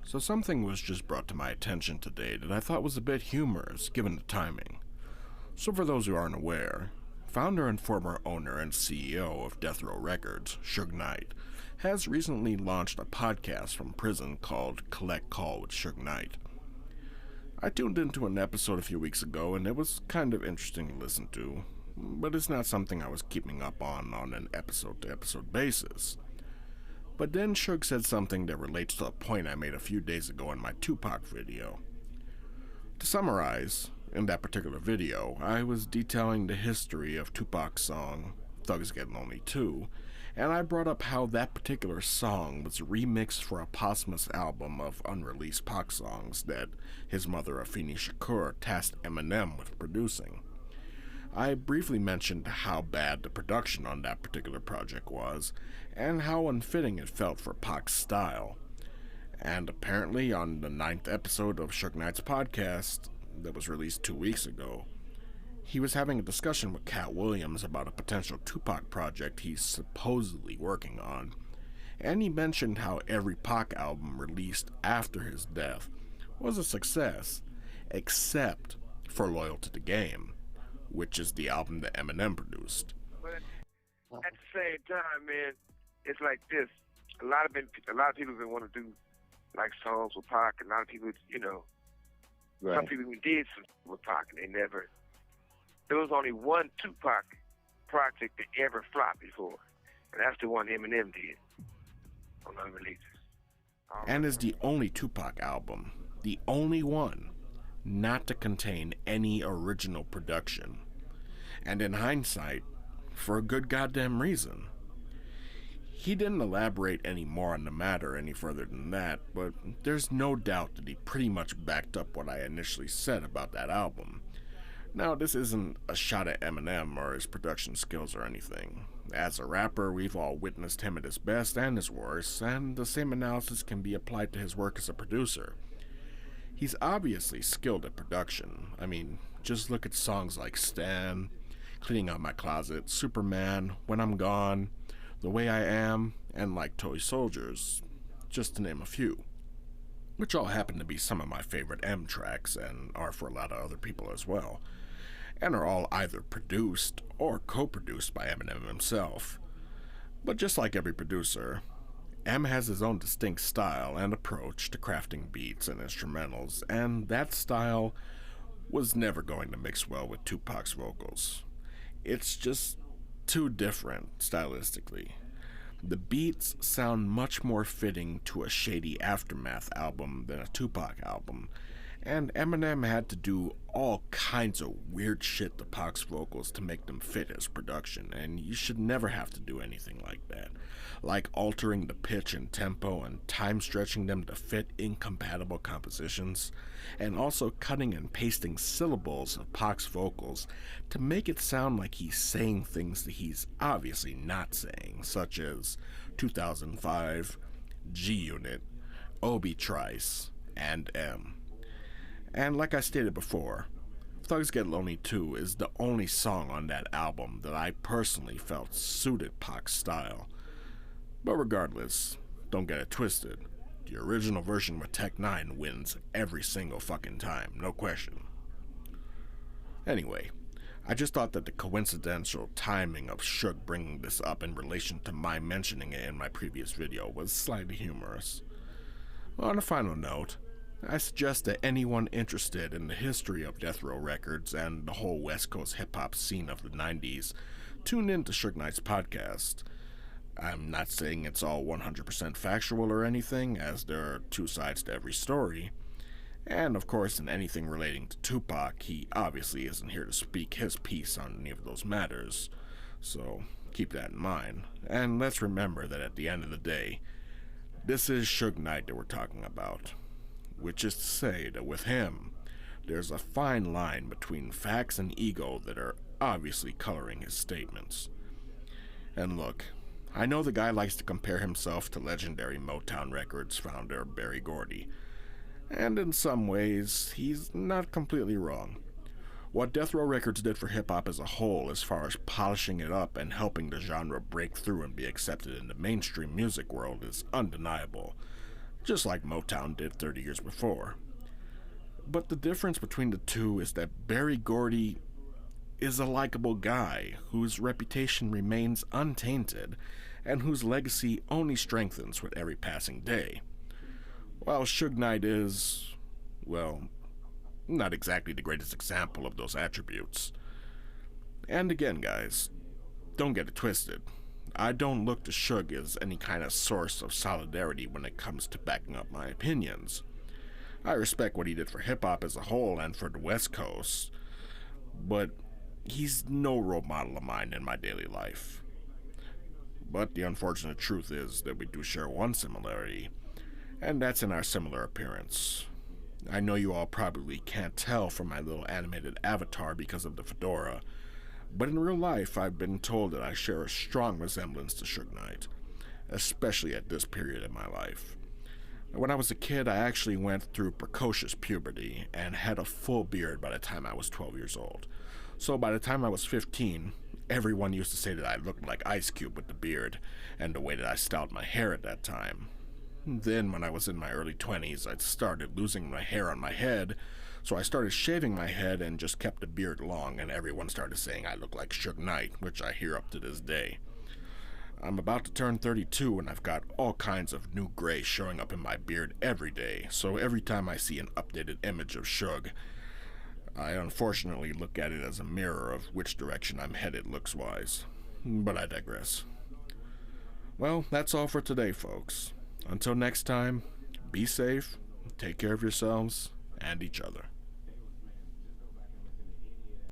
So something was just brought to my attention today that I thought was a bit humorous given the timing. So for those who aren't aware, founder and former owner and CEO of Death Row Records, Suge Knight, has recently launched a podcast from prison called Collect Call with Suge Knight. I tuned into an episode a few weeks ago and it was kind of interesting to listen to, but it's not something I was keeping up on an episode-to-episode basis. But then Suge said something that relates to a point I made a few days ago in my Tupac video. To summarize, in that particular video, I was detailing the history of Tupac's song, Thugs Get Lonely Too, and I brought up how that particular song was remixed for a posthumous album of unreleased Pac songs that his mother Afeni Shakur tasked Eminem with producing. I briefly mentioned how bad the production on that particular project was, and how unfitting it felt for Pac's style. And apparently on the 9th episode of Suge Knight's podcast, that was released 2 weeks ago, he was having a discussion with Cat Williams about a potential Tupac project he's supposedly working on, and he mentioned how every Pac album released after his death was a success, except for Loyal to the Game, which is the album that Eminem produced. But at the same time, man, it's like this. A lot of people been want to do like songs with Pac. A lot of people, Right. some people even did some with Pac, and they never. There was only one Tupac project that ever flopped before, and that's the one Eminem did on unreleased. And is the only Tupac album, the only one, not to contain any original production. And in hindsight, for a good goddamn reason. He didn't elaborate any more on the matter any further than that, but there's no doubt that he pretty much backed up what I initially said about that album. Now, this isn't a shot at Eminem or his production skills or anything. As a rapper, we've all witnessed him at his best and his worst, and the same analysis can be applied to his work as a producer. He's obviously skilled at production. I mean, just look at songs like Stan, Cleaning Out My Closet, Superman, When I'm Gone, The Way I Am, and Like Toy Soldiers, just to name a few. Which all happen to be some of my favorite M tracks, and are for a lot of other people as well, and are all either produced or co-produced by Eminem himself. But just like every producer, M has his own distinct style and approach to crafting beats and instrumentals, and that style was never going to mix well with Tupac's vocals. It's just too different stylistically. The beats sound much more fitting to a Shady Aftermath album than a Tupac album, and Eminem had to do all kinds of weird shit to Pac's vocals to make them fit his production, and you should never have to do anything like that. Like altering the pitch and tempo and time stretching them to fit incompatible compositions, and also cutting and pasting syllables of Pac's vocals to make it sound like he's saying things that he's obviously not saying, such as 2005, G-Unit, Obi Trice, and M. And like I stated before, Thugs Get Lonely Too is the only song on that album that I personally felt suited Pac's style. But regardless, don't get it twisted. The original version with Tech 9 wins every single fucking time, no question. Anyway, I just thought that the coincidental timing of Suge bringing this up in relation to my mentioning it in my previous video was slightly humorous. On a final note, I suggest that anyone interested in the history of Death Row Records and the whole West Coast hip-hop scene of the 90s tune in to Suge Knight's podcast. I'm not saying it's all 100% factual or anything, as there are two sides to every story. And of course, in anything relating to Tupac, he obviously isn't here to speak his piece on any of those matters. So keep that in mind. And let's remember that at the end of the day, this is Suge Knight that we're talking about. Which is to say that with him, there's a fine line between facts and ego that are obviously coloring his statements. And look, I know the guy likes to compare himself to legendary Motown Records founder Berry Gordy, and in some ways, he's not completely wrong. What Death Row Records did for hip-hop as a whole as far as polishing it up and helping the genre break through and be accepted in the mainstream music world is undeniable. just like Motown did 30 years before. But the difference between the two is that Berry Gordy is a likable guy whose reputation remains untainted and whose legacy only strengthens with every passing day. While Suge Knight is, well, not exactly the greatest example of those attributes. And again, guys, don't get it twisted. I don't look to Suge as any kind of source of solidarity when it comes to backing up my opinions. I respect what he did for hip-hop as a whole and for the West Coast, but he's no role model of mine in my daily life. But the unfortunate truth is that we do share one similarity, and that's in our similar appearance. I know you all probably can't tell from my little animated avatar because of the fedora, but in real life I've been told that I share a strong resemblance to Suge Knight, especially at this period in my life. When I was a kid, I actually went through precocious puberty and had a full beard by the time I was 12 years old. So by the time I was 15, everyone used to say that I looked like Ice Cube with the beard and the way that I styled my hair at that time. Then when I was in my early 20s, I started losing my hair on my head, so I started shaving my head and just kept the beard long, and everyone started saying I look like Suge Knight, which I hear up to this day. I'm about to turn 32 and I've got all kinds of new gray showing up in my beard every day, so every time I see an updated image of Suge, I unfortunately look at it as a mirror of which direction I'm headed looks-wise. But I digress. Well, that's all for today, folks. Until next time, be safe, take care of yourselves and each other.